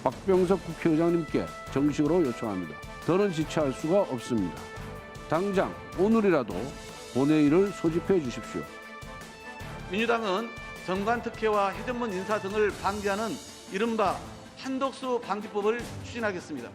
박병석 국회의장님께 정식으로 요청합니다. 더는 지체할 수가 없습니다. 당장 오늘이라도 본회의를 소집해 주십시오. 민주당은 정관 특혜와 해전문 인사 등을 방지하는 이른바 한덕수 방지법을 추진하겠습니다.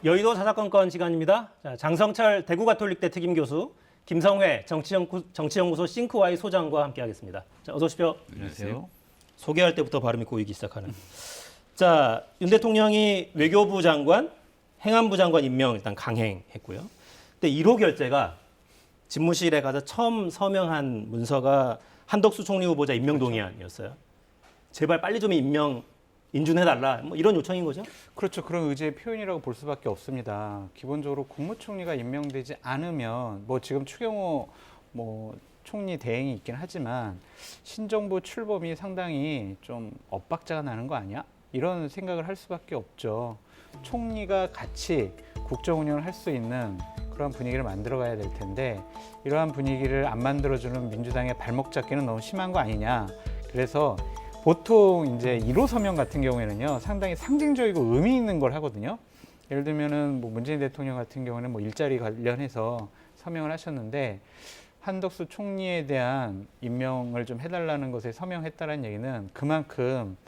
여의도 사사건건 시간입니다. 자, 장성철 대구가톨릭대 특임교수, 김성회 정치연구소 싱크와이 소장과 함께하겠습니다. 자, 어서 오십시오. 안녕하세요. 소개할 때부터 발음이 꼬이기 시작하는. 자, 윤 대통령이 외교부 장관, 행안부 장관 임명 일단 강행했고요. 근데 1호 결재가 집무실에 가서 처음 서명한 문서가 한덕수 총리 후보자 임명 동의안이었어요. 제발 빨리 좀 인준해달라, 뭐 이런 요청인 거죠? 그렇죠. 그런 의지의 표현이라고 볼 수밖에 없습니다. 기본적으로 국무총리가 임명되지 않으면 뭐 지금 추경호 총리 대행이 있긴 하지만 신정부 출범이 상당히 좀 엇박자가 나는 거 아니야? 이런 생각을 할 수밖에 없죠. 총리가 같이 국정 운영을 할 수 있는 그런 분위기를 만들어 가야 될 텐데 이러한 분위기를 안 만들어주는 민주당의 발목 잡기는 너무 심한 거 아니냐. 그래서 보통 이제 1호 서명 같은 경우에는요, 상당히 상징적이고 의미 있는 걸 하거든요. 예를 들면은 뭐 문재인 대통령 같은 경우는 뭐 일자리 관련해서 서명을 하셨는데 한덕수 총리에 대한 임명을 좀 해달라는 것에 서명했다는 얘기는 그만큼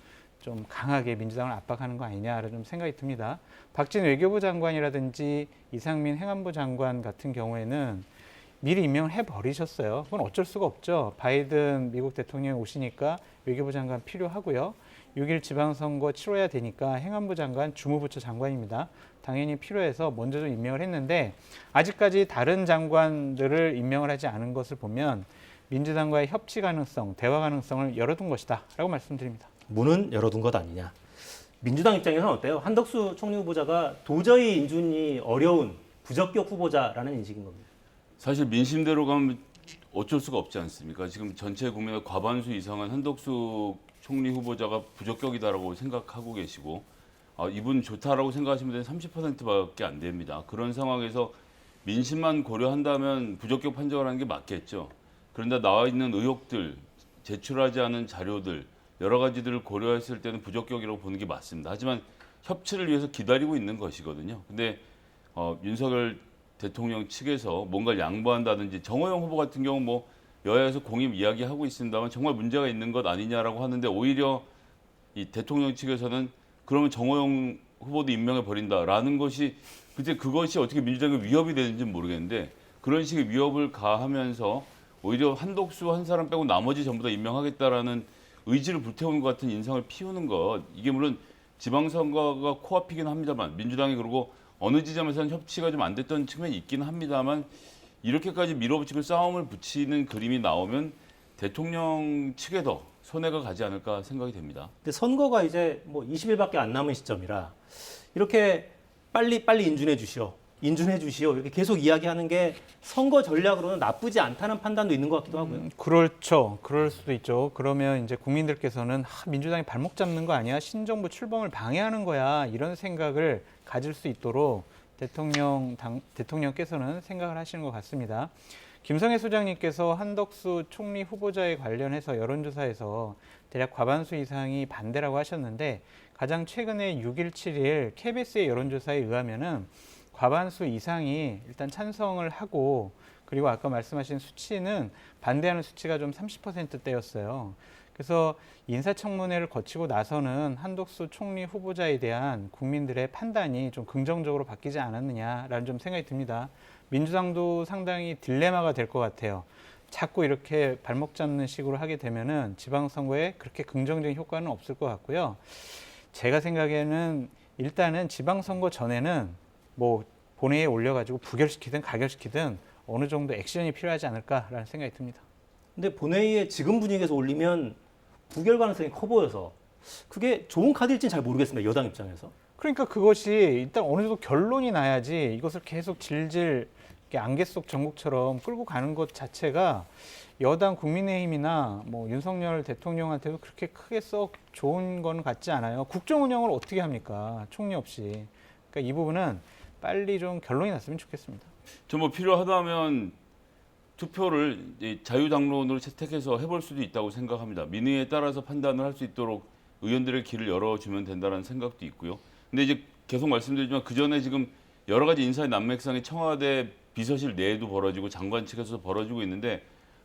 좀 강하게 민주당을 압박하는 거 아니냐라는 좀 생각이 듭니다. 박진 외교부 장관이라든지 이상민 행안부 장관 같은 경우에는 미리 임명을 해버리셨어요. 그건 어쩔 수가 없죠. 바이든 미국 대통령이 오시니까 외교부 장관 필요하고요. 6일 지방선거 치러야 되니까 행안부 장관, 주무부처 장관입니다. 당연히 필요해서 먼저 좀 임명을 했는데 아직까지 다른 장관들을 임명을 하지 않은 것을 보면 민주당과의 협치 가능성, 대화 가능성을 열어둔 것이다 라고 말씀드립니다. 문은 열어둔 것 아니냐. 민주당 입장에서는 어때요? 한덕수 총리 후보자가 도저히 인준이 어려운 부적격 후보자라는 인식인 겁니다. 사실 민심대로 가면 어쩔 수가 없지 않습니까? 지금 전체 국민의 과반수 이상은 한덕수 총리 후보자가 부적격이다라고 생각하고 계시고 이분 좋다라고 생각하시는 분들은 30%밖에 안 됩니다. 그런 상황에서 민심만 고려한다면 부적격 판정을 하는 게 맞겠죠. 그런데 나와 있는 의혹들, 제출하지 않은 자료들 여러 가지들을 고려했을 때는 부적격이라고 보는 게 맞습니다. 하지만 협치를 위해서 기다리고 있는 것이거든요. 근데 윤석열 대통령 측에서 뭔가를 양보한다든지 정호영 후보 같은 경우 뭐 여야에서 공임 이야기하고 있습니다만 정말 문제가 있는 것 아니냐라고 하는데 오히려 이 대통령 측에서는 그러면 정호영 후보도 임명해 버린다라는 것이 그것이 어떻게 민주당의 위협이 되는지 모르겠는데 그런 식의 위협을 가하면서 오히려 한덕수 한 사람 빼고 나머지 전부 다 임명하겠다라는 의지를 불태우는 것 같은 인상을 피우는 것 이게 물론 지방선거가 코앞이긴 합니다만 민주당이 그러고 어느 지점에서는 협치가 좀 안 됐던 측면이 있긴 합니다만 이렇게까지 밀어붙이고 싸움을 붙이는 그림이 나오면 대통령 측에도 손해가 가지 않을까 생각이 됩니다. 근데 선거가 이제 뭐 20일밖에 안 남은 시점이라 이렇게 빨리 인준해 주시오. 이렇게 계속 이야기하는 게 선거 전략으로는 나쁘지 않다는 판단도 있는 것 같기도 하고요. 그렇죠. 그럴 수도 있죠. 그러면 이제 국민들께서는 민주당이 발목 잡는 거 아니야? 신정부 출범을 방해하는 거야. 이런 생각을 가질 수 있도록 대통령께서는 생각을 하시는 것 같습니다. 김성애 소장님께서 한덕수 총리 후보자에 관련해서 여론조사에서 대략 과반수 이상이 반대라고 하셨는데 가장 최근에 6일, 7일 KBS의 여론조사에 의하면은 과반수 이상이 일단 찬성을 하고 그리고 아까 말씀하신 수치는 반대하는 수치가 좀 30%대였어요. 그래서 인사청문회를 거치고 나서는 한덕수 총리 후보자에 대한 국민들의 판단이 좀 긍정적으로 바뀌지 않았느냐라는 좀 생각이 듭니다. 민주당도 상당히 딜레마가 될 것 같아요. 자꾸 이렇게 발목 잡는 식으로 하게 되면은 지방선거에 그렇게 긍정적인 효과는 없을 것 같고요. 제가 생각에는 일단은 지방선거 전에는 뭐 본회의에 올려가지고 부결시키든 가결시키든 어느 정도 액션이 필요하지 않을까라는 생각이 듭니다. 근데 본회의에 지금 분위기에서 올리면 부결 가능성이 커 보여서 그게 좋은 카드일지는 잘 모르겠습니다. 여당 입장에서. 그러니까 그것이 일단 어느 정도 결론이 나야지 이것을 계속 질질 이렇게 안개 속 전국처럼 끌고 가는 것 자체가 여당 국민의힘이나 뭐 윤석열 대통령한테도 그렇게 크게 썩 좋은 건 같지 않아요. 국정 운영을 어떻게 합니까? 총리 없이. 그러니까 이 부분은 빨리 좀 결론이 났으면 좋겠습니다. 저 뭐 필요하다면 투표를 이제 자유당론으로 채택해서 해볼 수도 있다고 생각합니다. 민의에 따라서 판단을 할 수 있도록 의원들의 길을 열어주면 된다는 생각도 있고요. 근데 이제 계속 말씀드리지만 그 전에 지금 여러 가지 인사의 난맥상이 청와대 비서실 내에도 벌어지고 장관 측에서 벌어지고 있는데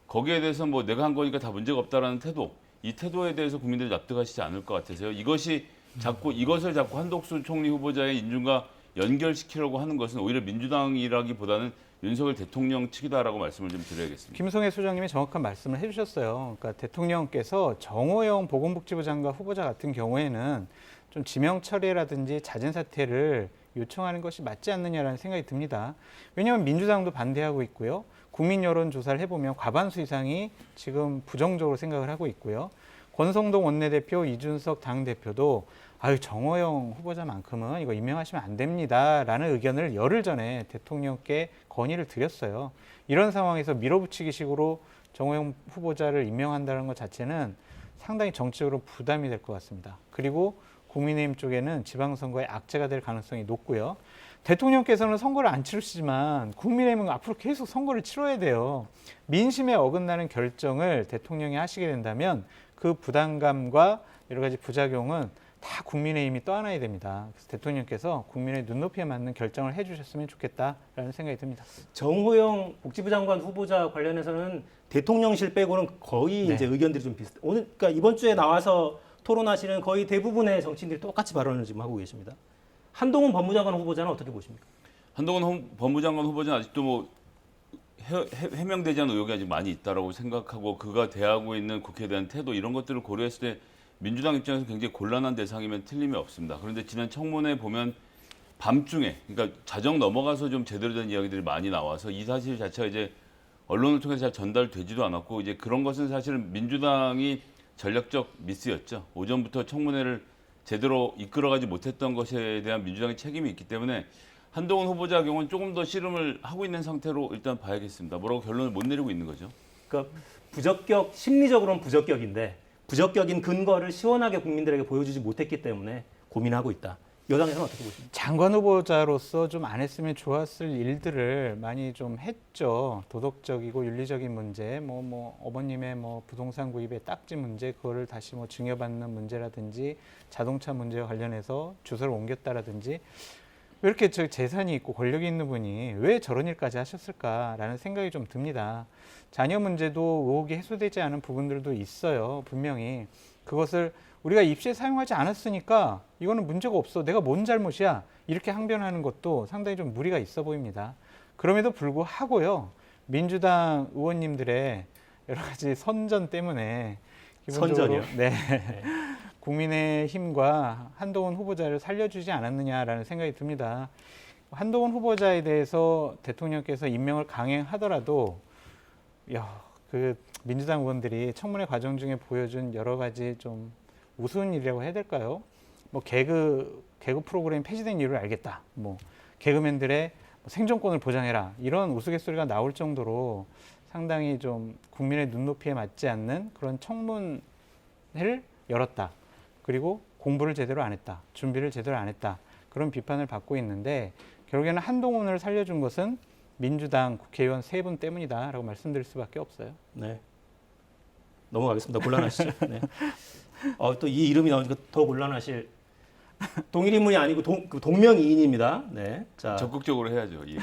거기에 대해서 뭐 내가 한 거니까 다 문제가 없다라는 태도, 이 태도에 대해서 국민들이 납득하시지 않을 것 같아서요. 이것을 자꾸 한덕수 총리 후보자의 인준과 연결시키려고 하는 것은 오히려 민주당이라기보다는 윤석열 대통령 측이다라고 말씀을 좀 드려야겠습니다. 김성애 소장님이 정확한 말씀을 해주셨어요. 그러니까 대통령께서 정호영 보건복지부 장관 후보자 같은 경우에는 좀 지명 처리라든지 자진 사퇴를 요청하는 것이 맞지 않느냐라는 생각이 듭니다. 왜냐하면 민주당도 반대하고 있고요. 국민 여론 조사를 해보면 과반수 이상이 지금 부정적으로 생각을 하고 있고요. 권성동 원내대표, 이준석 당대표도 정호영 후보자만큼은 이거 임명하시면 안 됩니다라는 의견을 열흘 전에 대통령께 건의를 드렸어요. 이런 상황에서 밀어붙이기식으로 정호영 후보자를 임명한다는 것 자체는 상당히 정치적으로 부담이 될 것 같습니다. 그리고 국민의힘 쪽에는 지방선거에 악재가 될 가능성이 높고요. 대통령께서는 선거를 안 치르시지만 국민의힘은 앞으로 계속 선거를 치러야 돼요. 민심에 어긋나는 결정을 대통령이 하시게 된다면 그 부담감과 여러 가지 부작용은 다 국민의힘이 떠안아야 됩니다. 그래서 대통령께서 국민의 눈높이에 맞는 결정을 해주셨으면 좋겠다라는 생각이 듭니다. 정호영 복지부 장관 후보자 관련해서는 대통령실 빼고는 거의 네. 이제 의견들이 좀 비슷해요. 오늘 그러니까 이번 주에 나와서 토론하시는 거의 대부분의 정치인들이 똑같이 발언을 지금 하고 계십니다. 한동훈 법무장관 후보자는 어떻게 보십니까? 한동훈 법무장관 후보자는 아직도 뭐 해명되지 않은 의혹이 아직 많이 있다라고 생각하고 그가 대하고 있는 국회에 대한 태도 이런 것들을 고려했을 때 민주당 입장에서 굉장히 곤란한 대상이면 틀림이 없습니다. 그런데 지난 청문회 보면 밤중에 그러니까 자정 넘어가서 좀 제대로 된 이야기들이 많이 나와서 이 사실 자체가 이제 언론을 통해서 잘 전달되지도 않았고 이제 그런 것은 사실은 민주당이 전략적 미스였죠. 오전부터 청문회를 제대로 이끌어가지 못했던 것에 대한 민주당의 책임이 있기 때문에 한동훈 후보자 경우는 조금 더 씨름을 하고 있는 상태로 일단 봐야겠습니다. 뭐라고 결론을 못 내리고 있는 거죠. 그러니까 심리적으로는 부적격인데 부적격인 근거를 시원하게 국민들에게 보여주지 못했기 때문에 고민하고 있다. 여당에서는 어떻게 보십니까? 장관 후보자로서 좀 안 했으면 좋았을 일들을 많이 좀 했죠. 도덕적이고 윤리적인 문제, 뭐 어머님의 뭐 부동산 구입의 딱지 문제, 그거를 다시 뭐 증여받는 문제라든지 자동차 문제와 관련해서 주소를 옮겼다라든지 왜 이렇게 저 재산이 있고 권력이 있는 분이 왜 저런 일까지 하셨을까라는 생각이 좀 듭니다. 자녀 문제도 의혹이 해소되지 않은 부분들도 있어요. 분명히 그것을 우리가 입시에 사용하지 않았으니까 이거는 문제가 없어. 내가 뭔 잘못이야. 이렇게 항변하는 것도 상당히 좀 무리가 있어 보입니다. 그럼에도 불구하고요. 민주당 의원님들의 여러 가지 선전 때문에 기본적으로 선전이요? 네. 국민의힘과 한동훈 후보자를 살려주지 않았느냐라는 생각이 듭니다. 한동훈 후보자에 대해서 대통령께서 임명을 강행하더라도 그 민주당 의원들이 청문회 과정 중에 보여준 여러 가지 좀 우스운 일이라고 해야 될까요? 뭐 개그 프로그램 폐지된 이유를 알겠다. 뭐 개그맨들의 생존권을 보장해라. 이런 우스갯소리가 나올 정도로 상당히 좀 국민의 눈높이에 맞지 않는 그런 청문회를 열었다. 그리고 공부를 제대로 안 했다. 준비를 제대로 안 했다. 그런 비판을 받고 있는데 결국에는 한동훈을 살려준 것은 민주당 국회의원 3분 때문이다라고 말씀드릴 수밖에 없어요. 네. 넘어가겠습니다. 곤란하시죠? 네. 또 이 이름이 나오니까 더 곤란하실 동일 인물이 아니고 동명이인입니다. 네. 자, 적극적으로 해야죠. 예.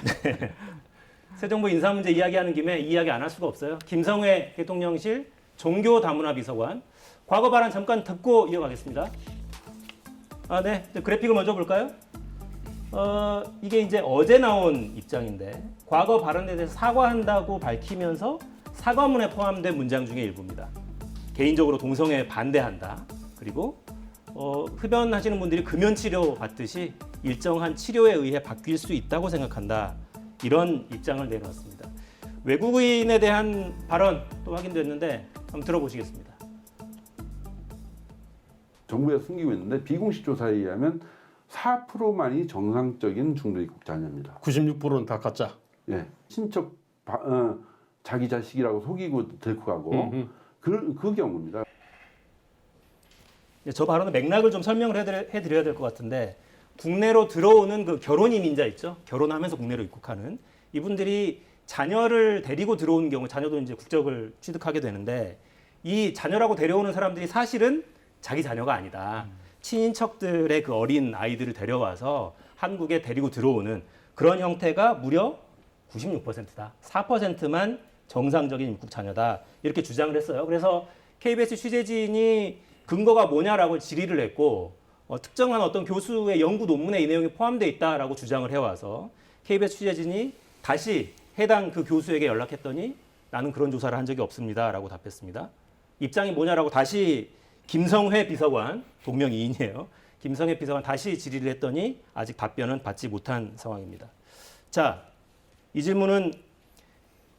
새 정부 인사 문제 이야기하는 김에 이 이야기 안 할 수가 없어요. 김성회 대통령실 종교다문화 비서관 과거 발언 잠깐 듣고 이어가겠습니다. 네. 그래픽을 먼저 볼까요? 이게 이제 어제 나온 입장인데 과거 발언에 대해서 사과한다고 밝히면서 사과문에 포함된 문장 중에 일부입니다. 개인적으로 동성애에 반대한다. 그리고 흡연하시는 분들이 금연치료 받듯이 일정한 치료에 의해 바뀔 수 있다고 생각한다. 이런 입장을 내놓았습니다. 외국인에 대한 발언 또 확인됐는데 한번 들어보시겠습니다. 정부에서 숨기고 있는데 비공식 조사에 의하면 4%만이 정상적인 중도 입국 자녀입니다. 96%는 다 가짜. 예, 친척 자기 자식이라고 속이고 데리고 가고 그 경우입니다. 저 발언의 맥락을 좀 설명을 해드려야 될 것 같은데 국내로 들어오는 그 결혼 이민자 있죠. 결혼하면서 국내로 입국하는 이분들이 자녀를 데리고 들어오는 경우 자녀도 이제 국적을 취득하게 되는데 이 자녀라고 데려오는 사람들이 사실은 자기 자녀가 아니다. 친인척들의 그 어린 아이들을 데려와서 한국에 데리고 들어오는 그런 형태가 무려 96%다. 4%만 정상적인 입국 자녀다. 이렇게 주장을 했어요. 그래서 KBS 취재진이 근거가 뭐냐라고 질의를 했고 특정한 어떤 교수의 연구 논문에 이 내용이 포함되어 있다라고 주장을 해와서 KBS 취재진이 다시 해당 그 교수에게 연락했더니 나는 그런 조사를 한 적이 없습니다라고 답했습니다. 입장이 뭐냐라고 다시 김성회 비서관, 동명이인이에요. 김성회 비서관 다시 질의를 했더니 아직 답변은 받지 못한 상황입니다. 자, 이 질문은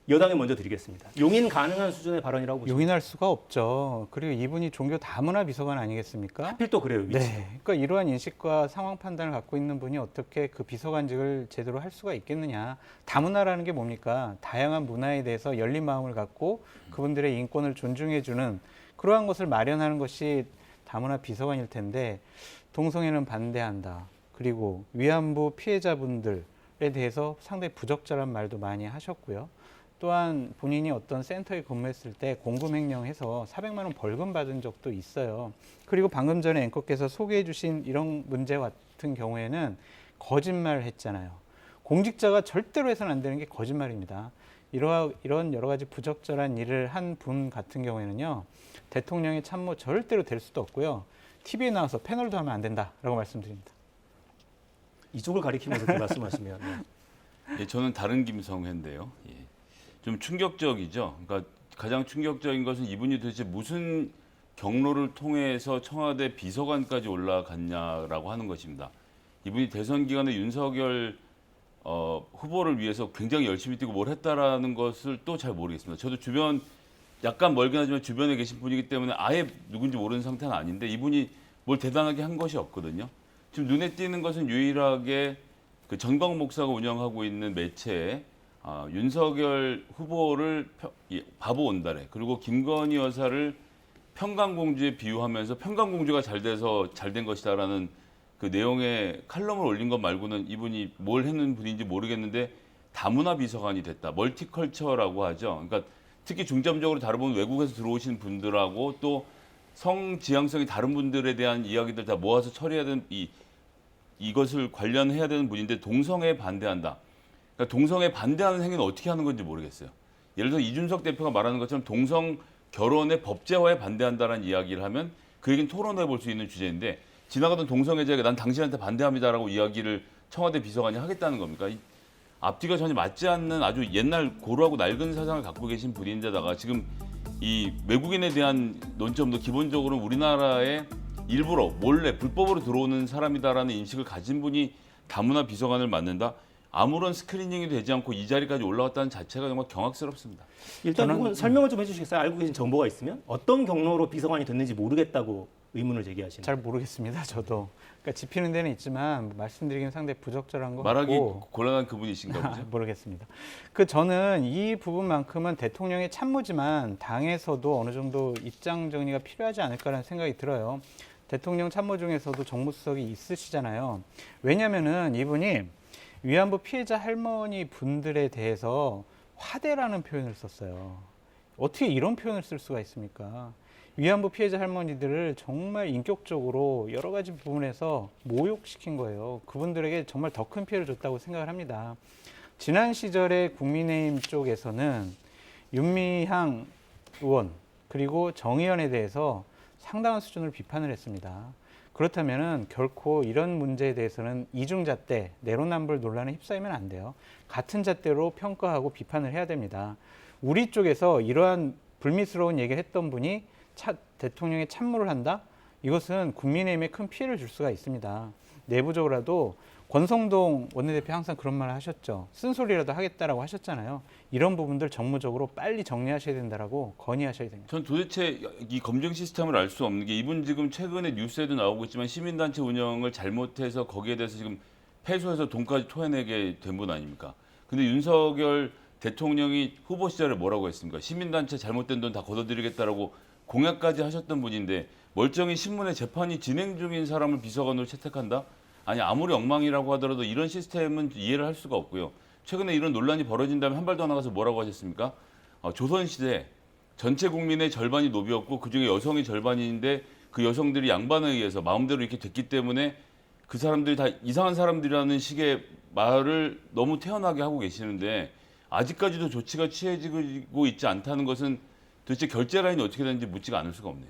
여당에 먼저 드리겠습니다. 용인 가능한 수준의 발언이라고 보십니까? 용인할 수가 없죠. 그리고 이분이 종교 다문화 비서관 아니겠습니까? 하필 또 그래요, 위치. 네. 그러니까 이러한 인식과 상황 판단을 갖고 있는 분이 어떻게 그 비서관직을 제대로 할 수가 있겠느냐. 다문화라는 게 뭡니까? 다양한 문화에 대해서 열린 마음을 갖고 그분들의 인권을 존중해주는 그러한 것을 마련하는 것이 다문화 비서관일 텐데 동성애는 반대한다. 그리고 위안부 피해자분들에 대해서 상당히 부적절한 말도 많이 하셨고요. 또한 본인이 어떤 센터에 근무했을 때 공금횡령해서 400만 원 벌금 받은 적도 있어요. 그리고 방금 전에 앵커께서 소개해 주신 이런 문제 같은 경우에는 거짓말을 했잖아요. 공직자가 절대로 해서는 안 되는 게 거짓말입니다. 이런 여러 가지 부적절한 일을 한 분 같은 경우에는요. 대통령의 참모 절대로 될 수도 없고요. TV에 나와서 패널도 하면 안 된다라고 말씀드립니다. 이쪽을 가리키면서 그렇게 말씀하시면. 네. 예, 저는 다른 김성회인데요. 예. 좀 충격적이죠. 그러니까 가장 충격적인 것은 이분이 도대체 무슨 경로를 통해서 청와대 비서관까지 올라갔냐라고 하는 것입니다. 이분이 대선 기간에 윤석열 후보를 위해서 굉장히 열심히 뛰고 뭘 했다라는 것을 또 잘 모르겠습니다. 저도 주변 약간 멀긴 하지만 주변에 계신 분이기 때문에 아예 누군지 모르는 상태는 아닌데 이분이 뭘 대단하게 한 것이 없거든요. 지금 눈에 띄는 것은 유일하게 그 전광 목사가 운영하고 있는 매체에 윤석열 후보를 바보 온달에 그리고 김건희 여사를 평강공주에 비유하면서 평강공주가 잘 돼서 잘 된 것이다라는 그 내용의 칼럼을 올린 것 말고는 이분이 뭘 했는 분인지 모르겠는데 다문화 비서관이 됐다. 멀티컬처라고 하죠. 그러니까 특히 중점적으로 다뤄보면 외국에서 들어오신 분들하고 또 성지향성이 다른 분들에 대한 이야기들 다 모아서 처리해야 되는 이것을 관련해야 되는 분인데 동성애에 반대한다. 그러니까 동성애 반대하는 행위는 어떻게 하는 건지 모르겠어요. 예를 들어 이준석 대표가 말하는 것처럼 동성 결혼의 법제화에 반대한다는 이야기를 하면 그 얘기는 토론해 볼 수 있는 주제인데 지나가던 동성애자에게 난 당신한테 반대합니다라고 이야기를 청와대 비서관이 하겠다는 겁니까? 앞뒤가 전혀 맞지 않는 아주 옛날 고루하고 낡은 사상을 갖고 계신 분인데다가 지금 이 외국인에 대한 논점도 기본적으로 우리나라에 일부러 몰래 불법으로 들어오는 사람이다라는 인식을 가진 분이 다문화 비서관을 맡는다. 아무런 스크리닝이 되지 않고 이 자리까지 올라왔다는 자체가 정말 경악스럽습니다. 일단 이건 설명을 좀 해주시겠어요? 알고 계신 정보가 있으면 어떤 경로로 비서관이 됐는지 모르겠다고 의문을 제기하시는. 잘 모르겠습니다. 저도. 그러니까 짚히는 데는 있지만 말씀드리기는 상당히 부적절한 것 말하기 같고. 곤란한 그분이신가 보죠. 모르겠습니다. 저는 이 부분만큼은 대통령의 참모지만 당에서도 어느 정도 입장 정리가 필요하지 않을까라는 생각이 들어요. 대통령 참모 중에서도 정무수석이 있으시잖아요. 왜냐하면은 이분이 위안부 피해자 할머니 분들에 대해서 화대라는 표현을 썼어요. 어떻게 이런 표현을 쓸 수가 있습니까? 위안부 피해자 할머니들을 정말 인격적으로 여러 가지 부분에서 모욕시킨 거예요. 그분들에게 정말 더 큰 피해를 줬다고 생각을 합니다. 지난 시절에 국민의힘 쪽에서는 윤미향 의원 그리고 정의연에 대해서 상당한 수준을 비판을 했습니다. 그렇다면은 결코 이런 문제에 대해서는 이중잣대, 내로남불 논란에 휩싸이면 안 돼요. 같은 잣대로 평가하고 비판을 해야 됩니다. 우리 쪽에서 이러한 불미스러운 얘기를 했던 분이 대통령의 참모를 한다? 이것은 국민의힘에 큰 피해를 줄 수가 있습니다. 내부적으로라도 권성동 원내대표 항상 그런 말 하셨죠. 쓴소리라도 하겠다라고 하셨잖아요. 이런 부분들 정무적으로 빨리 정리하셔야 된다라고 건의하셔야 됩니다. 전 도대체 이 검증 시스템을 알 수 없는 게 이분 지금 최근에 뉴스에도 나오고 있지만 시민단체 운영을 잘못해서 거기에 대해서 지금 패소해서 돈까지 토해내게 된 분 아닙니까? 근데 윤석열 대통령이 후보 시절에 뭐라고 했습니까? 시민단체 잘못된 돈 다 걷어드리겠다라고 공약까지 하셨던 분인데 멀쩡히 신문에 재판이 진행 중인 사람을 비서관으로 채택한다? 아니 아무리 엉망이라고 하더라도 이런 시스템은 이해를 할 수가 없고요. 최근에 이런 논란이 벌어진 다음에 한 발 더 나가서 뭐라고 하셨습니까? 조선시대 전체 국민의 절반이 노비였고 그중에 여성이 절반인데 그 여성들이 양반에 의해서 마음대로 이렇게 됐기 때문에 그 사람들이 다 이상한 사람들이라는 식의 말을 너무 태연하게 하고 계시는데 아직까지도 조치가 취해지고 있지 않다는 것은 도대체 결제 라인이 어떻게 되는지 묻지가 않을 수가 없네요.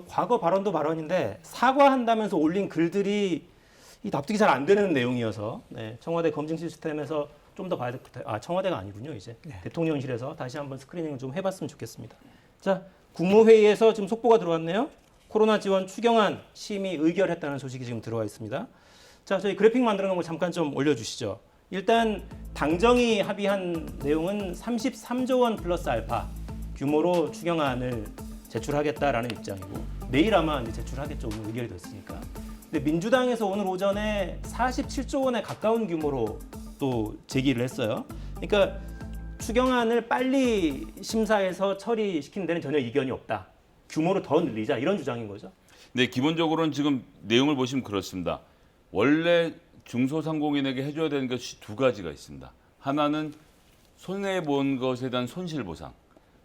과거 발언도 발언인데 사과한다면서 올린 글들이 이 납득이 잘 안 되는 내용이어서 청와대 검증 시스템에서 좀 더 봐야 될 것 같아요. 청와대가 아니군요. 이제 대통령실에서 다시 한번 스크리닝을 좀 해봤으면 좋겠습니다. 자, 국무회의에서 지금 속보가 들어왔네요. 코로나 지원 추경안 심의 의결했다는 소식이 지금 들어와 있습니다. 자, 저희 그래픽 만들어 놓은 거 잠깐 좀 올려주시죠. 일단 당정이 합의한 내용은 33조 원 플러스 알파 규모로 추경안을 제출하겠다라는 입장이고 내일 아마 이제 제출하겠죠. 오늘 의결이 됐으니까. 근데 민주당에서 오늘 오전에 47조 원에 가까운 규모로 또 제기를 했어요. 그러니까 추경안을 빨리 심사해서 처리시키는 데는 전혀 이견이 없다. 규모를 더 늘리자 이런 주장인 거죠. 네, 기본적으로는 지금 내용을 보시면 그렇습니다. 원래 중소상공인에게 해줘야 되는 것이 두 가지가 있습니다. 하나는 손해본 것에 대한 손실보상,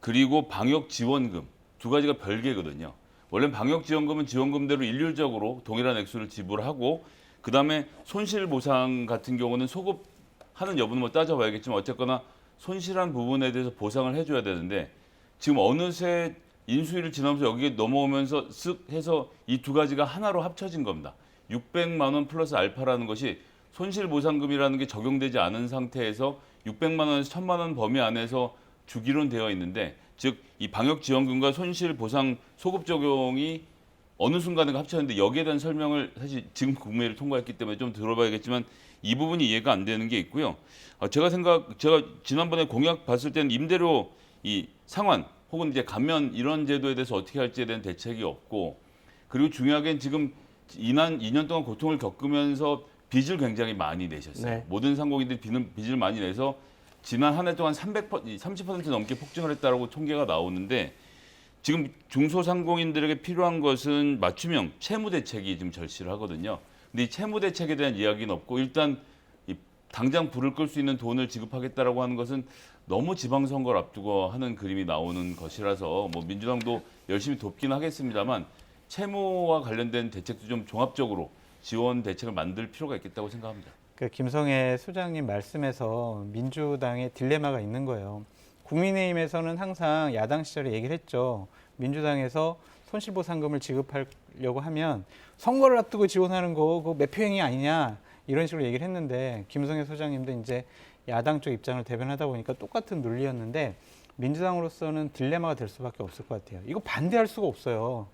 그리고 방역지원금 두 가지가 별개거든요. 원래 방역지원금은 지원금대로 일률적으로 동일한 액수를 지불하고 그 다음에 손실보상 같은 경우는 소급하는 여부는 뭐 따져봐야겠지만 어쨌거나 손실한 부분에 대해서 보상을 해줘야 되는데 지금 어느새 인수위를 지나면서 여기에 넘어오면서 쓱 해서 이 두 가지가 하나로 합쳐진 겁니다. 600만 원 플러스 알파라는 것이 손실보상금이라는 게 적용되지 않은 상태에서 600만 원에서 1000만 원 범위 안에서 주기로 되어 있는데 즉 이 방역지원금과 손실보상 소급 적용이 어느 순간에 합쳐졌는데 여기에 대한 설명을 사실 지금 국무회의를 통과했기 때문에 좀 들어봐야겠지만 이 부분이 이해가 안 되는 게 있고요. 제가 지난번에 공약 봤을 때는 임대료 이 상환 혹은 이제 감면 이런 제도에 대해서 어떻게 할지에 대한 대책이 없고 그리고 중요하게 지금 2년 동안 고통을 겪으면서 빚을 굉장히 많이 내셨어요. 네. 모든 상공인들이 빚을 많이 내서 지난 한 해 동안 30% 넘게 폭증을 했다라고 통계가 나오는데 지금 중소상공인들에게 필요한 것은 맞춤형 채무 대책이 지금 절실을 하거든요. 근데 이 채무 대책에 대한 이야기는 없고 일단 당장 불을 끌 수 있는 돈을 지급하겠다라고 하는 것은 너무 지방선거를 앞두고 하는 그림이 나오는 것이라서 뭐 민주당도 열심히 돕긴 하겠습니다만 채무와 관련된 대책도 좀 종합적으로 지원 대책을 만들 필요가 있겠다고 생각합니다. 김성애 소장님 말씀에서 민주당의 딜레마가 있는 거예요. 국민의힘에서는 항상 야당 시절에 얘기를 했죠. 민주당에서 손실보상금을 지급하려고 하면 선거를 앞두고 지원하는 거 그거 매표행위 아니냐 이런 식으로 얘기를 했는데 김성애 소장님도 이제 야당 쪽 입장을 대변하다 보니까 똑같은 논리였는데 민주당으로서는 딜레마가 될 수밖에 없을 것 같아요. 이거 반대할 수가 없어요.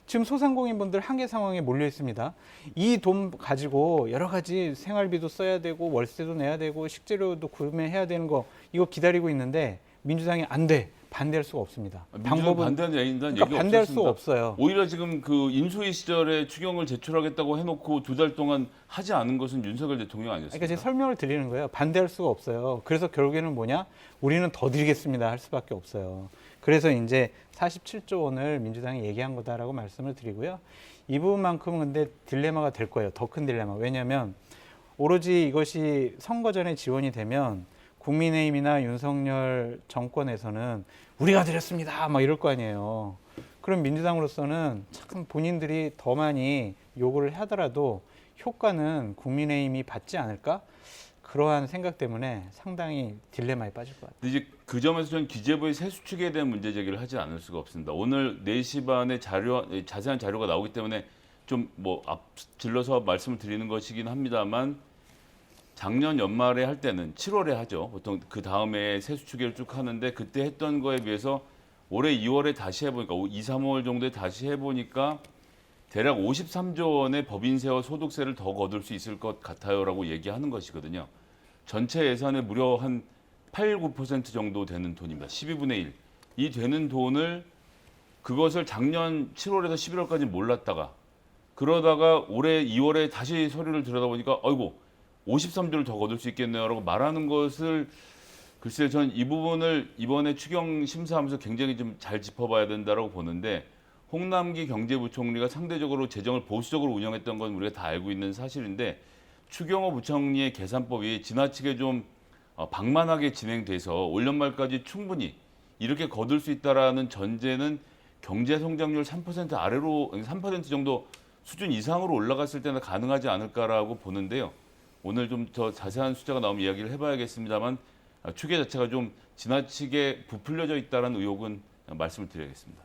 지금 소상공인분들 한계 상황에 몰려 있습니다. 이 돈 가지고 여러 가지 생활비도 써야 되고 월세도 내야 되고 식재료도 구매해야 되는 거 이거 기다리고 있는데 민주당이 안 돼. 반대할 수가 없습니다. 방법은 반대하는 얘기 반대할 수가 없어요. 오히려 지금 그 인수위 시절에 추경을 제출하겠다고 해놓고 2달 동안 하지 않은 것은 윤석열 대통령 아니었습니까? 그러니까 제가 설명을 드리는 거예요. 반대할 수가 없어요. 그래서 결국에는 뭐냐? 우리는 더 드리겠습니다. 할 수밖에 없어요. 그래서 이제 47조 원을 민주당이 얘기한 거다라고 말씀을 드리고요. 이 부분만큼은 근데 딜레마가 될 거예요. 더 큰 딜레마. 왜냐하면 오로지 이것이 선거 전에 지원이 되면 국민의힘이나 윤석열 정권에서는 우리가 드렸습니다. 막 이럴 거 아니에요. 그럼 민주당으로서는 참 본인들이 더 많이 요구를 하더라도 효과는 국민의힘이 받지 않을까? 그러한 생각 때문에 상당히 딜레마에 빠질 것 같아요. 이제 그 점에서 저는 기재부의 세수축에 대한 문제 제기를 하지 않을 수가 없습니다. 오늘 4시 반에 자세한 자료가 나오기 때문에 좀 뭐 앞질러서 말씀을 드리는 것이긴 합니다만 작년 연말에 할 때는 7월에 하죠. 보통 그 다음에 세수축을 쭉 하는데 그때 했던 거에 비해서 올해 2월에 다시 해보니까 2, 3월 정도에 다시 해보니까 대략 53조 원의 법인세와 소득세를 더 거둘 수 있을 것 같아요라고 얘기하는 것이거든요. 전체 예산의 무려 한 8, 9% 정도 되는 돈입니다. 12분의 1. 이 되는 돈을 그것을 작년 7월에서 11월까지 몰랐다가 그러다가 올해 2월에 다시 서류를 들여다보니까 아이고 53조를 더 거둘 수 있겠네요라고 말하는 것을 글쎄요, 전 이 부분을 이번에 추경 심사하면서 굉장히 좀 잘 짚어봐야 된다고 보는데 홍남기 경제부총리가 상대적으로 재정을 보수적으로 운영했던 건 우리가 다 알고 있는 사실인데 추경호 부총리의 계산법이 지나치게 좀 방만하게 진행돼서 올 연말까지 충분히 이렇게 거둘 수 있다라는 전제는 경제 성장률 3% 아래로 3% 정도 수준 이상으로 올라갔을 때는 가능하지 않을까라고 보는데요. 오늘 좀 더 자세한 숫자가 나오면 이야기를 해봐야겠습니다만 추계 자체가 좀 지나치게 부풀려져 있다는 의혹은 말씀을 드려야겠습니다.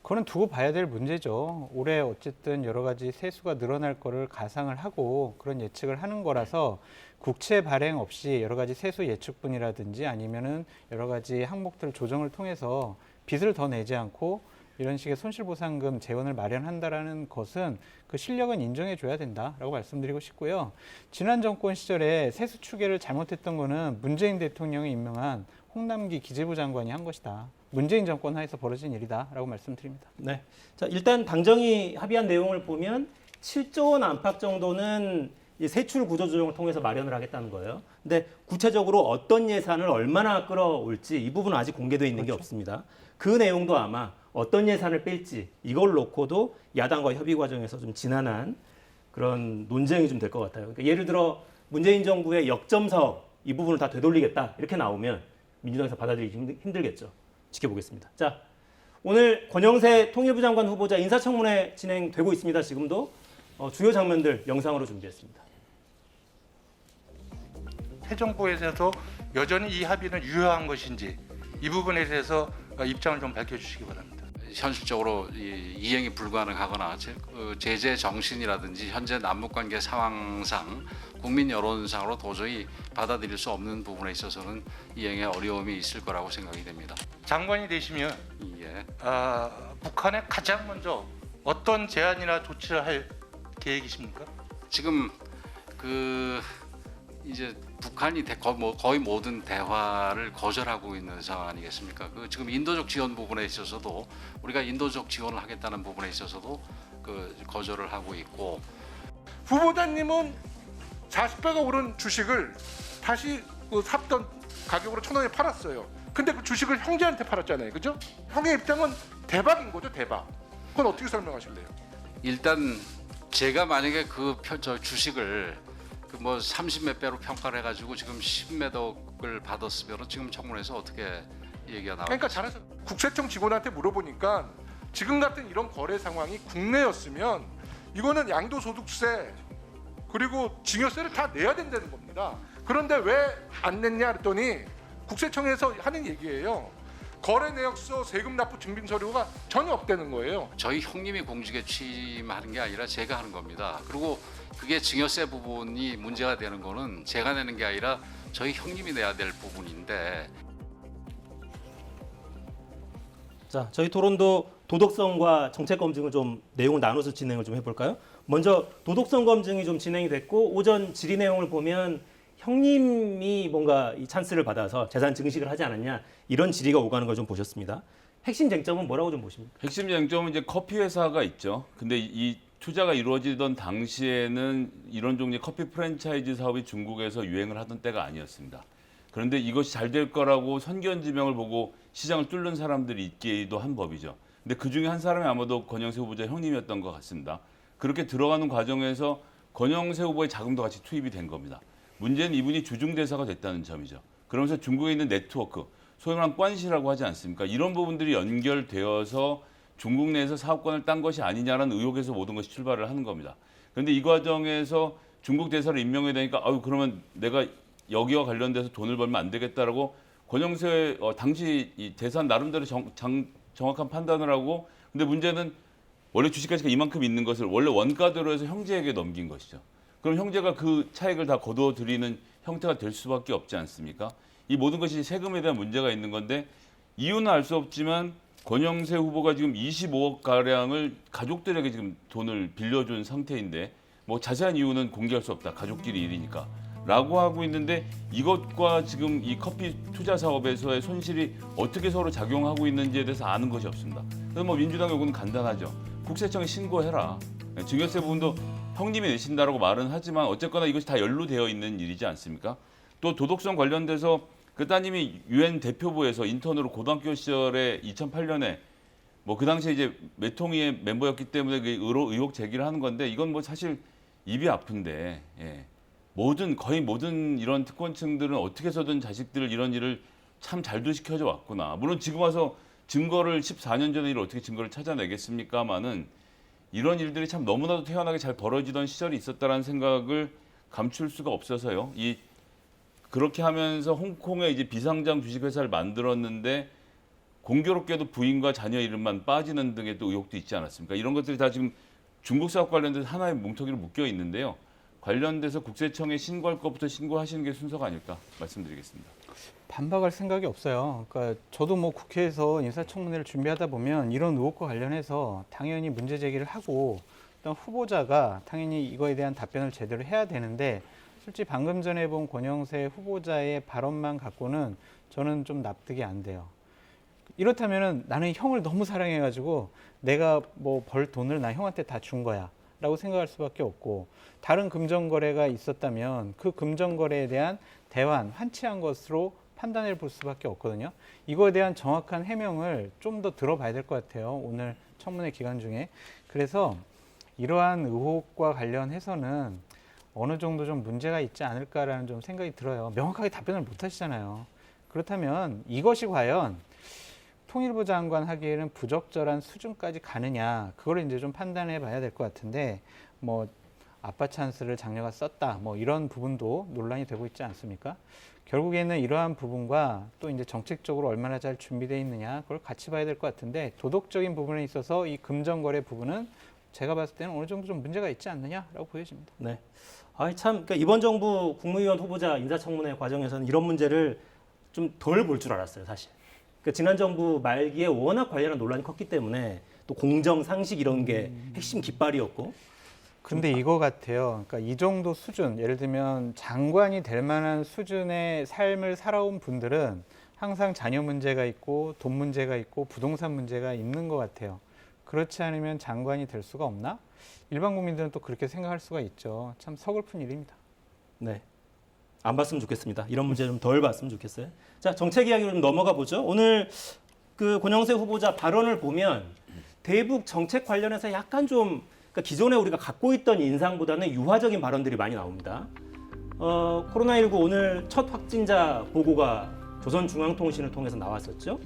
그거는 두고 봐야 될 문제죠. 올해 어쨌든 여러 가지 세수가 늘어날 거를 가상을 하고 그런 예측을 하는 거라서 국채 발행 없이 여러 가지 세수 예측분이라든지 아니면은 여러 가지 항목들 조정을 통해서 빚을 더 내지 않고 이런 식의 손실보상금 재원을 마련한다라는 것은 그 실력은 인정해줘야 된다라고 말씀드리고 싶고요. 지난 정권 시절에 세수 추계를 잘못했던 거는 문재인 대통령이 임명한 홍남기 기재부 장관이 한 것이다. 문재인 정권 하에서 벌어진 일이다라고 말씀드립니다. 네. 자, 일단 당정이 합의한 내용을 보면 7조 원 안팎 정도는 이 세출 구조 조정을 통해서 마련을 하겠다는 거예요. 근데 구체적으로 어떤 예산을 얼마나 끌어올지 이 부분은 아직 공개되어 있는 게 없습니다. 그 내용도 아마 어떤 예산을 뺄지 이걸 놓고도 야당과 협의 과정에서 좀 지난한 그런 논쟁이 좀 될 것 같아요. 그러니까 예를 들어 문재인 정부의 역점 사업 이 부분을 다 되돌리겠다 이렇게 나오면 민주당에서 받아들이기 힘들겠죠. 지켜보겠습니다. 자, 오늘 권영세 통일부 장관 후보자 인사청문회 진행되고 있습니다. 지금도 주요 장면들 영상으로 준비했습니다. 새 정부에 대해서 여전히 이 합의는 유효한 것인지 이 부분에 대해서 입장을 좀 밝혀주시기 바랍니다. 현실적으로 이행이 불가능하거나 제재 정신이라든지 현재 남북관계 상황상 국민 여론상으로 도저히 받아들일 수 없는 부분에 있어서는 이행에 어려움이 있을 거라고 생각이 됩니다. 장관이 되시면 예. 북한에 가장 먼저 어떤 제안이나 조치를 할 계획이십니까? 지금 이제 북한이 거의 모든 대화를 거절하고 있는 상황 아니겠습니까? 지금 인도적 지원 부분에 있어서도 우리가 인도적 지원을 하겠다는 부분에 있어서도 거절을 하고 있고 후보자님은 40배가 오른 주식을 다시 샀던 가격으로 1,000원에 팔았어요. 근데 그 주식을 형제한테 팔았잖아요. 그죠? 형의 입장은 대박인 거죠, 대박. 그건 어떻게 설명하실래요? 일단 제가 만약에 저 주식을 30몇 배로 평가를 해가지고 지금 10몇 억을 받았으면 지금 청문회에서 어떻게 얘기가 나와요? 그러니까 잘해서 국세청 직원한테 물어보니까 지금 같은 이런 거래 상황이 국내였으면 이거는 양도소득세 그리고 증여세를 다 내야 된다는 겁니다. 그런데 왜 안 냈냐 그랬더니 국세청에서 하는 얘기예요. 거래 내역서, 세금 납부 증빙 서류가 전혀 없다는 거예요. 저희 형님이 공직에 취임하는 게 아니라 제가 하는 겁니다. 그리고 그게 증여세 부분이 문제가 되는 거는 제가 내는 게 아니라 저희 형님이 내야 될 부분인데. 자, 저희 토론도 도덕성과 정책 검증을 좀 내용을 나눠서 진행을 좀 해볼까요? 먼저 도덕성 검증이 좀 진행이 됐고 오전 질의 내용을 보면 형님이 뭔가 이 찬스를 받아서 재산 증식을 하지 않았냐 이런 질의가 오가는 걸 좀 보셨습니다. 핵심 쟁점은 뭐라고 좀 보십니까? 핵심 쟁점은 이제 커피 회사가 있죠. 근데 이 투자가 이루어지던 당시에는 이런 종류의 커피 프랜차이즈 사업이 중국에서 유행을 하던 때가 아니었습니다. 그런데 이것이 잘 될 거라고 선견지명을 보고 시장을 뚫는 사람들이 있기도 한 법이죠. 근데 그 중에 한 사람이 아마도 권영세 후보자 형님이었던 것 같습니다. 그렇게 들어가는 과정에서 권영세 후보의 자금도 같이 투입이 된 겁니다. 문제는 이분이 주중대사가 됐다는 점이죠. 그러면서 중국에 있는 네트워크, 소위 말하는 관시라고 하지 않습니까? 이런 부분들이 연결되어서 중국 내에서 사업권을 딴 것이 아니냐라는 의혹에서 모든 것이 출발을 하는 겁니다. 그런데 이 과정에서 중국 대사를 임명해야 되니까 그러면 내가 여기와 관련돼서 돈을 벌면 안 되겠다라고 권영세 당시 이 대사 나름대로 정확한 판단을 하고 근데 문제는 원래 주식가치가 이만큼 있는 것을 원래 원가대로 해서 형제에게 넘긴 것이죠. 그럼 형제가 그 차익을 다 거둬들이는 형태가 될 수밖에 없지 않습니까? 이 모든 것이 세금에 대한 문제가 있는 건데 이유는 알 수 없지만 권영세 후보가 지금 25억 가량을 가족들에게 지금 돈을 빌려준 상태인데 뭐 자세한 이유는 공개할 수 없다. 가족끼리 일이니까. 라고 하고 있는데 이것과 지금 이 커피 투자 사업에서의 손실이 어떻게 서로 작용하고 있는지에 대해서 아는 것이 없습니다. 그래서 뭐 민주당 요구는 간단하죠. 국세청에 신고해라. 증여세 부분도 형님이 내신다라고 말은 하지만 어쨌거나 이것이 다 연루되어 있는 일이지 않습니까? 또 도덕성 관련돼서 그 따님이 UN 대표부에서 인턴으로 고등학교 시절에 2008년에 뭐 그 당시에 이제 매통위의 멤버였기 때문에 그 의혹 제기를 하는 건데 이건 뭐 사실 입이 아픈데 예. 거의 모든 이런 특권층들은 어떻게 해서든 자식들 이런 일을 참 잘도 시켜줘 왔구나. 물론 지금 와서 증거를 14년 전의 일을 어떻게 증거를 찾아내겠습니까마는 이런 일들이 참 너무나도 태연하게 잘 벌어지던 시절이 있었다라는 생각을 감출 수가 없어서요. 그렇게 하면서 홍콩에 이제 비상장 주식회사를 만들었는데 공교롭게도 부인과 자녀 이름만 빠지는 등의 또 의혹도 있지 않았습니까? 이런 것들이 다 지금 중국 사업 관련돼서 하나의 뭉텅이로 묶여 있는데요. 관련돼서 국세청에 신고할 것부터 신고하시는 게 순서가 아닐까 말씀드리겠습니다. 반박할 생각이 없어요. 그러니까 저도 뭐 국회에서 인사청문회를 준비하다 보면 이런 의혹과 관련해서 당연히 문제 제기를 하고 일단 후보자가 당연히 이거에 대한 답변을 제대로 해야 되는데 솔직히 방금 전에 본 권영세 후보자의 발언만 갖고는 저는 좀 납득이 안 돼요. 이렇다면은 나는 형을 너무 사랑해가지고 내가 뭐 벌 돈을 나 형한테 다 준 거야 라고 생각할 수밖에 없고 다른 금전거래가 있었다면 그 금전거래에 대한 대환, 환치한 것으로 판단해 볼 수밖에 없거든요. 이거에 대한 정확한 해명을 좀 더 들어봐야 될 것 같아요. 오늘 청문회 기간 중에. 그래서 이러한 의혹과 관련해서는 어느 정도 좀 문제가 있지 않을까라는 좀 생각이 들어요. 명확하게 답변을 못 하시잖아요. 그렇다면 이것이 과연 통일부 장관 하기에는 부적절한 수준까지 가느냐, 그걸 이제 좀 판단해 봐야 될 것 같은데, 뭐, 아빠 찬스를 장녀가 썼다, 뭐 이런 부분도 논란이 되고 있지 않습니까? 결국에는 이러한 부분과 또 이제 정책적으로 얼마나 잘 준비되어 있느냐, 그걸 같이 봐야 될 것 같은데, 도덕적인 부분에 있어서 이 금전거래 부분은 제가 봤을 때는 어느 정도 좀 문제가 있지 않느냐라고 보여집니다. 네. 그러니까 이번 정부 국무위원 후보자 인사청문회 과정에서는 이런 문제를 좀 덜 볼 줄 알았어요, 사실. 그러니까 지난 정부 말기에 워낙 관련한 논란이 컸기 때문에 또 공정, 상식 이런 게 핵심 깃발이었고. 근데 이거 같아요. 그러니까 이 정도 수준, 예를 들면 장관이 될 만한 수준의 삶을 살아온 분들은 항상 자녀 문제가 있고 돈 문제가 있고 부동산 문제가 있는 것 같아요. 그렇지 않으면 장관이 될 수가 없나? 일반 국민들은 또 그렇게 생각할 수가 있죠. 참 서글픈 일입니다. 네. 안 봤으면 좋겠습니다. 이런 문제 좀 덜 봤으면 좋겠어요. 자, 정책 이야기로 좀 넘어가 보죠. 오늘 그 권영세 후보자 발언을 보면 대북 정책 관련해서 약간 좀 그러니까 기존에 우리가 갖고 있던 인상보다는 유화적인 발언들이 많이 나옵니다. 코로나19 오늘 첫 확진자 보고가 조선중앙통신을 통해서 나왔었죠.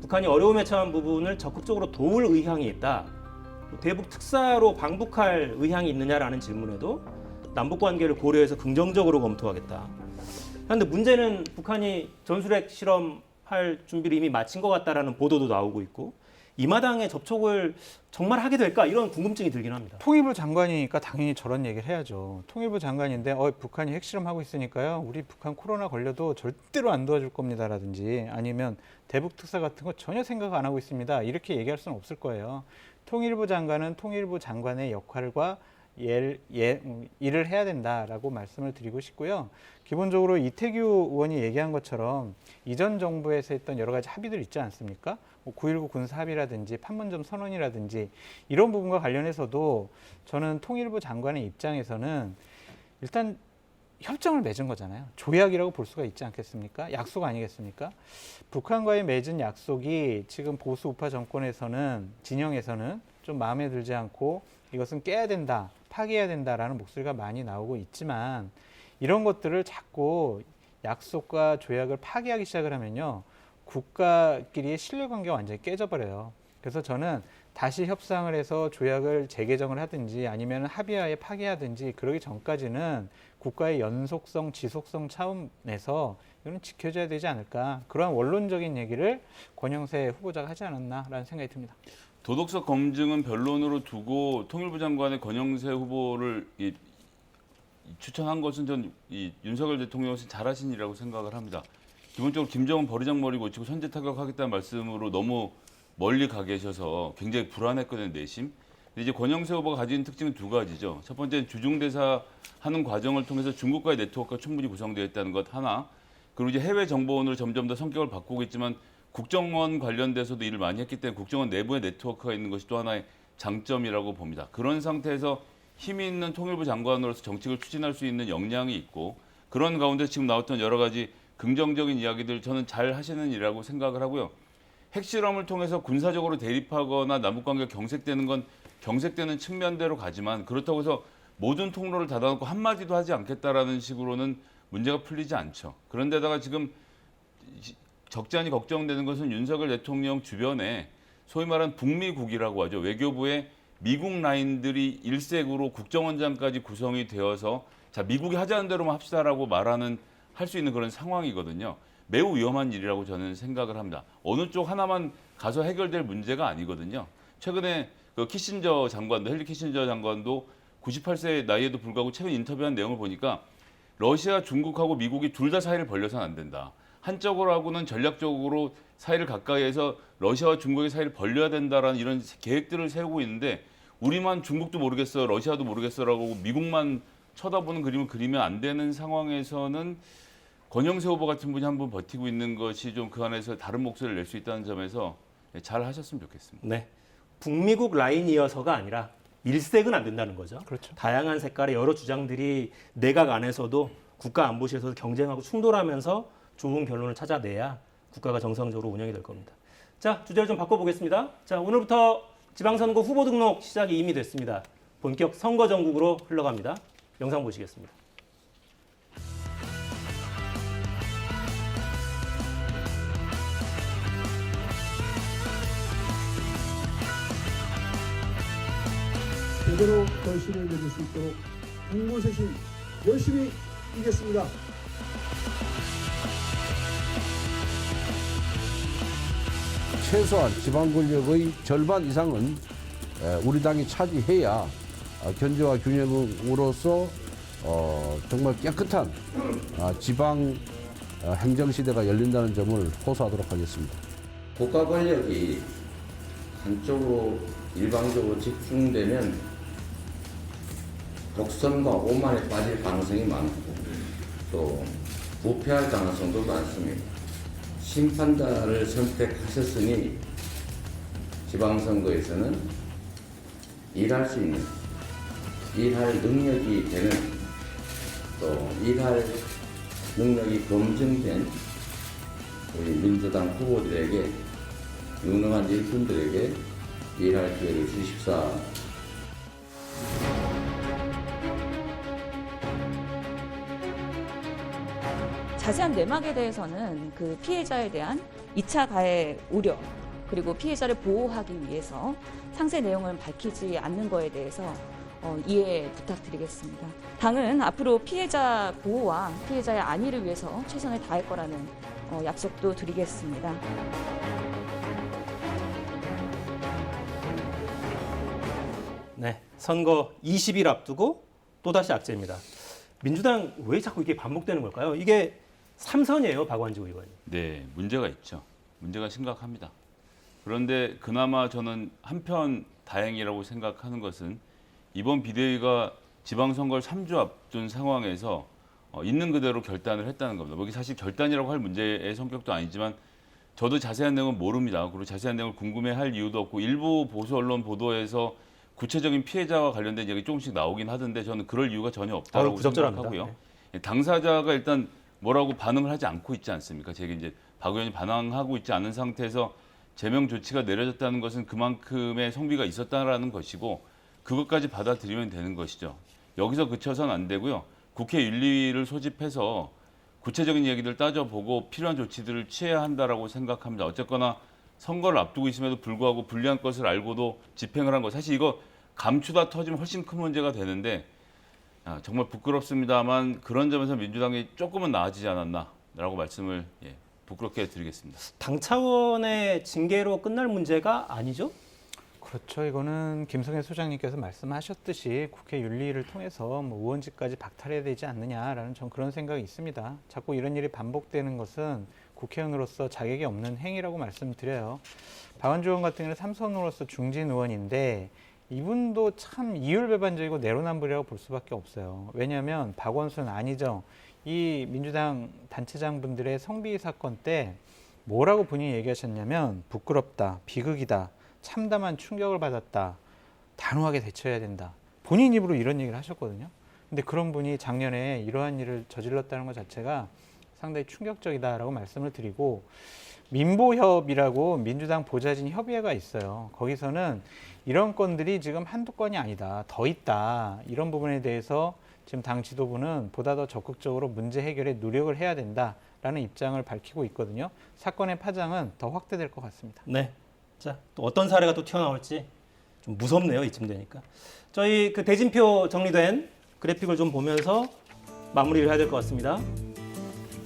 북한이 어려움에 처한 부분을 적극적으로 도울 의향이 있다. 대북 특사로 방북할 의향이 있느냐라는 질문에도 남북 관계를 고려해서 긍정적으로 검토하겠다. 그런데 문제는 북한이 전술핵 실험할 준비를 이미 마친 것 같다라는 보도도 나오고 있고 이 마당에 접촉을 정말 하게 될까 이런 궁금증이 들긴 합니다. 통일부 장관이니까 당연히 저런 얘기를 해야죠. 통일부 장관인데 북한이 핵실험하고 있으니까요. 우리 북한 코로나 걸려도 절대로 안 도와줄 겁니다라든지 아니면 대북 특사 같은 거 전혀 생각 안 하고 있습니다. 이렇게 얘기할 수는 없을 거예요. 통일부 장관은 통일부 장관의 역할과 일을 해야 된다라고 말씀을 드리고 싶고요. 기본적으로 이태규 의원이 얘기한 것처럼 이전 정부에서 했던 여러 가지 합의들 있지 않습니까? 9.19 군사 합의라든지 판문점 선언이라든지 이런 부분과 관련해서도 저는 통일부 장관의 입장에서는 일단 협정을 맺은 거잖아요. 조약이라고 볼 수가 있지 않겠습니까? 약속 아니겠습니까? 북한과의 맺은 약속이 지금 보수 우파 정권에서는 진영에서는 좀 마음에 들지 않고 이것은 깨야 된다, 파기해야 된다라는 목소리가 많이 나오고 있지만 이런 것들을 자꾸 약속과 조약을 파기하기 시작을 하면요. 국가끼리의 신뢰관계가 완전히 깨져버려요. 그래서 저는 다시 협상을 해서 조약을 재개정을 하든지 아니면 합의하에 파기하든지 그러기 전까지는 국가의 연속성, 지속성 차원에서 이건 지켜줘야 되지 않을까. 그런 원론적인 얘기를 권영세 후보자가 하지 않았나라는 생각이 듭니다. 도덕적 검증은 변론으로 두고 통일부 장관의 권영세 후보를 추천한 것은 전 윤석열 대통령이 잘하신 일이라고 생각을 합니다. 기본적으로 김정은 버리장머리 고치고 선제 타격하겠다는 말씀으로 너무 멀리 가 계셔서 굉장히 불안했거든요, 내심. 근데 이제 권영세 후보가 가진 특징은 두 가지죠. 첫 번째는 주중대사 하는 과정을 통해서 중국과의 네트워크가 충분히 구성되어 있다는 것 하나. 그리고 이제 해외 정보원으로 점점 더 성격을 바꾸고 있지만 국정원 관련돼서도 일을 많이 했기 때문에 국정원 내부에 네트워크가 있는 것이 또 하나의 장점이라고 봅니다. 그런 상태에서 힘이 있는 통일부 장관으로서 정책을 추진할 수 있는 역량이 있고 그런 가운데 지금 나왔던 여러 가지 긍정적인 이야기들 저는 잘 하시는 일이라고 생각을 하고요. 핵실험을 통해서 군사적으로 대립하거나 남북관계가 경색되는 건 경색되는 측면대로 가지만 그렇다고 해서 모든 통로를 닫아놓고 한마디도 하지 않겠다라는 식으로는 문제가 풀리지 않죠. 그런데다가 지금 적지 않이 걱정되는 것은 윤석열 대통령 주변에 소위 말하는 북미국이라고 하죠. 외교부에 미국 라인들이 일색으로 국정원장까지 구성이 되어서 자 미국이 하자는 대로만 합시다라고 말하는 할 수 있는 그런 상황이거든요. 매우 위험한 일이라고 저는 생각을 합니다. 어느 쪽 하나만 가서 해결될 문제가 아니거든요. 최근에 그 키신저 장관도 헨리 키신저 장관도 98세 나이에도 불구하고 최근 인터뷰한 내용을 보니까 러시아, 중국하고 미국이 둘 다 사이를 벌려서는 안 된다. 한쪽으로 하고는 전략적으로 사이를 가까이 해서 러시아와 중국의 사이를 벌려야 된다라는 이런 계획들을 세우고 있는데 우리만 중국도 모르겠어, 러시아도 모르겠어라고 미국만 쳐다보는 그림을 그리면 안 되는 상황에서는 권영세 후보 같은 분이 한 분 버티고 있는 것이 좀 그 안에서 다른 목소리를 낼 수 있다는 점에서 잘 하셨으면 좋겠습니다. 네. 북미국 라인이어서가 아니라 일색은 안 된다는 거죠. 그렇죠. 다양한 색깔의 여러 주장들이 내각 안에서도 국가 안보실에서 경쟁하고 충돌하면서 좋은 결론을 찾아내야 국가가 정상적으로 운영이 될 겁니다. 자, 주제를 좀 바꿔보겠습니다. 자, 오늘부터 지방선거 후보 등록 시작이 이미 됐습니다. 본격 선거 전국으로 흘러갑니다. 영상 보시겠습니다. 제대로 결실을 맺을 수 있도록 국무세신 열심히 이겠습니다. 최소한 지방 권력의 절반 이상은 우리 당이 차지해야 견제와 균형으로서 정말 깨끗한 지방 행정 시대가 열린다는 점을 호소하도록 하겠습니다. 국가 권력이 한쪽으로 일방적으로 집중되면 독선과 오만에 빠질 가능성이 많고 또 부패할 가능성도 많습니다. 심판자를 선택하셨으니 지방선거에서는 일할 수 있는, 일할 능력이 되는, 또 일할 능력이 검증된 우리 민주당 후보들에게, 유능한 일꾼들에게 일할 기회를 주십사. 자세한 내막에 대해서는 그 피해자에 대한 2차 가해 우려 그리고 피해자를 보호하기 위해서 상세 내용을 밝히지 않는 거에 대해서 이해 부탁드리겠습니다. 당은 앞으로 피해자 보호와 피해자의 안위를 위해서 최선을 다할 거라는 약속도 드리겠습니다. 네, 선거 20일 앞두고 또다시 악재입니다. 민주당 왜 자꾸 이게 반복되는 걸까요? 이게 3선이에요, 박완주 의원이. 네, 문제가 있죠. 문제가 심각합니다. 그런데 그나마 저는 한편 다행이라고 생각하는 것은 이번 비대위가 지방선거를 3주 앞둔 상황에서 있는 그대로 결단을 했다는 겁니다. 이게 사실 결단이라고 할 문제의 성격도 아니지만 저도 자세한 내용은 모릅니다. 그리고 자세한 내용을 궁금해할 이유도 없고 일부 보수 언론 보도에서 구체적인 피해자와 관련된 얘기 조금씩 나오긴 하던데 저는 그럴 이유가 전혀 없다고 생각하고요. 네. 당사자가 일단 뭐라고 반응을 하지 않고 있지 않습니까? 제가 이제 박 의원이 반항하고 있지 않은 상태에서 제명 조치가 내려졌다는 것은 그만큼의 성비가 있었다라는 것이고 그것까지 받아들이면 되는 것이죠. 여기서 그쳐서는 안 되고요. 국회 윤리위를 소집해서 구체적인 얘기들 따져보고 필요한 조치들을 취해야 한다라고 생각합니다. 어쨌거나 선거를 앞두고 있음에도 불구하고 불리한 것을 알고도 집행을 한 거. 사실 이거 감추다 터지면 훨씬 큰 문제가 되는데 정말 부끄럽습니다만 그런 점에서 민주당이 조금은 나아지지 않았나라고 말씀을 부끄럽게 드리겠습니다. 당 차원의 징계로 끝날 문제가 아니죠? 그렇죠. 이거는 김성애 소장님께서 말씀하셨듯이 국회 윤리를 통해서 의원직까지 박탈해야 되지 않느냐라는 전 그런 생각이 있습니다. 자꾸 이런 일이 반복되는 것은 국회의원으로서 자격이 없는 행위라고 말씀드려요. 박원주 의원 같은 경우는 3선 의원으로서 중진 의원인데 이분도 참 이율배반적이고 내로남불이라고 볼 수밖에 없어요. 왜냐하면 박원순, 안희정 이 민주당 단체장분들의 성비위 사건 때 뭐라고 본인이 얘기하셨냐면 부끄럽다, 비극이다, 참담한 충격을 받았다, 단호하게 대처해야 된다. 본인 입으로 이런 얘기를 하셨거든요. 근데 그런 분이 작년에 이러한 일을 저질렀다는 것 자체가 상당히 충격적이다라고 말씀을 드리고, 민보협이라고 민주당 보좌진 협의회가 있어요. 거기서는 이런 건들이 지금 한두 건이 아니다, 더 있다, 이런 부분에 대해서 지금 당 지도부는 보다 더 적극적으로 문제 해결에 노력을 해야 된다라는 입장을 밝히고 있거든요. 사건의 파장은 더 확대될 것 같습니다. 네. 자, 또 어떤 사례가 또 튀어나올지 좀 무섭네요, 이쯤 되니까. 저희 그 대진표 정리된 그래픽을 좀 보면서 마무리를 해야 될 것 같습니다.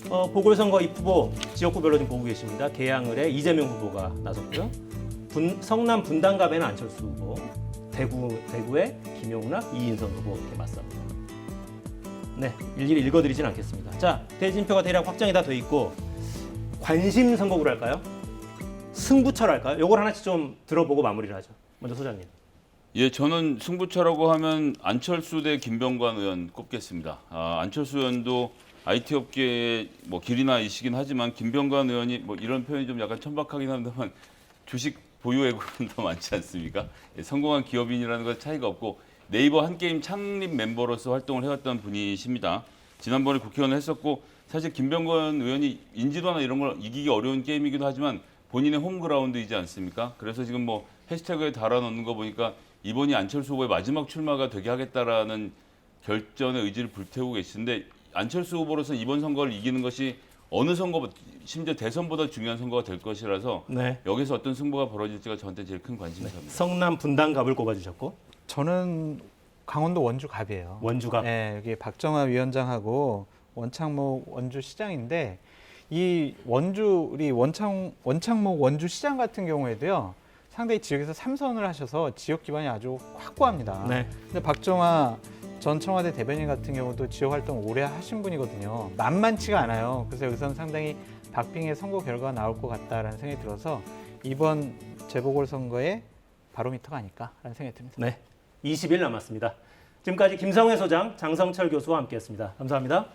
보궐선거 입후보 지역구별로 좀 보고 계십니다. 계양을에 이재명 후보가 나섰고요. 성남 분당갑에는 안철수 후보, 대구에 김용락, 이인선 후보 이렇게 맞섭니다. 네, 일일이 읽어드리진 않겠습니다. 자, 대진표가 대략 확정이 다 돼 있고 관심 선거구로 할까요? 승부처로 할까요? 요걸 하나씩 좀 들어보고 마무리를 하죠. 먼저 소장님. 예, 저는 승부처라고 하면 안철수 대 김병관 의원 꼽겠습니다. 안철수 의원도 IT 업계의 뭐 길이나 이시긴 하지만 김병관 의원이 뭐 이런 표현이 좀 약간 천박하긴 합니다만 주식 보유액은 더 많지 않습니까? 예, 성공한 기업인이라는 건 차이가 없고 네이버 한게임 창립 멤버로서 활동을 해왔던 분이십니다. 지난번에 국회의원을 했었고 사실 김병관 의원이 인지도나 이런 걸 이기기 어려운 게임이기도 하지만 본인의 홈그라운드이지 않습니까? 그래서 지금 뭐 해시태그에 달아놓는 거 보니까 이번이 안철수 후보의 마지막 출마가 되게 하겠다라는 결전의 의지를 불태우고 계시는데 안철수 후보로서 이번 선거를 이기는 것이 어느 선거, 심지어 대선보다 중요한 선거가 될 것이라서 네. 여기서 어떤 승부가 벌어질지가 저한테 제일 큰 관심사입니다. 성남 분당갑을 꼽아주셨고. 저는 강원도 원주갑이에요. 원주갑. 네, 여기 박정아 위원장하고 원창목 원주시장인데 이 원주 우리 원창목 원주시장 같은 경우에도요. 상당히 지역에서 3선을 하셔서 지역 기반이 아주 확고합니다. 네. 근데 박정아 전 청와대 대변인 같은 경우도 지역 활동 오래 하신 분이거든요. 만만치가 않아요. 그래서 여기서는 상당히 박빙의 선거 결과가 나올 것 같다라는 생각이 들어서 이번 재보궐선거의 바로미터가 아닐까라는 생각이 듭니다. 네. 20일 남았습니다. 지금까지 김성회 소장, 장성철 교수와 함께했습니다. 감사합니다.